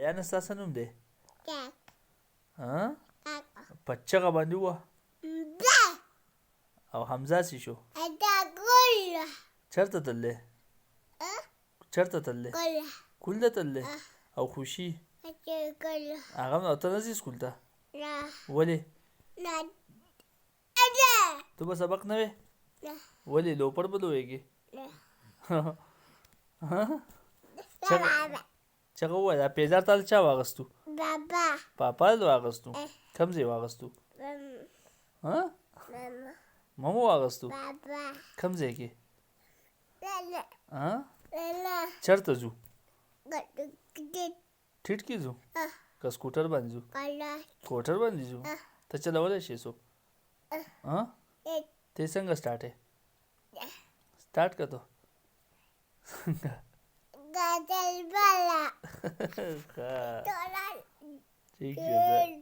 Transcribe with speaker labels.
Speaker 1: یا نستا نوم دی
Speaker 2: Jack.
Speaker 1: ها
Speaker 2: Jack.
Speaker 1: په چغه باندې ووه
Speaker 2: Jack.
Speaker 1: او حمزه څه شو
Speaker 2: Ada gula.
Speaker 1: چېرته تللی چېرته تللی
Speaker 2: Gula.
Speaker 1: کول ته تللی او خوشي
Speaker 2: Ada gula.
Speaker 1: هغه هم ته نه ځې سکول ته
Speaker 2: La.
Speaker 1: ولې
Speaker 2: La. Ada.
Speaker 1: ته به سبق نه وې
Speaker 2: La.
Speaker 1: ولې لوپړ به لویږي
Speaker 2: La.
Speaker 1: چغه چغه ووایه دا پیزار تاله چا واغستو
Speaker 2: Baba.
Speaker 1: پاپا دې واغستو کوم ځای واغستو ها
Speaker 2: Mama.
Speaker 1: مامو واغستو
Speaker 2: Baba.
Speaker 1: کوم ځای کې
Speaker 2: Lala.
Speaker 1: ها
Speaker 2: Lala.
Speaker 1: چېرته ځو
Speaker 2: Gede.
Speaker 1: ټیټ کې ځو که سکوټر باندې ځو
Speaker 2: Kala.
Speaker 1: سکوټر باندې ځو ته چلولی شې څوک ها
Speaker 2: It.
Speaker 1: ته څنګه سټارټ یې سټارټ که ته
Speaker 2: Gadal bala.
Speaker 1: ښه
Speaker 2: Tolan.
Speaker 1: ઠીક છે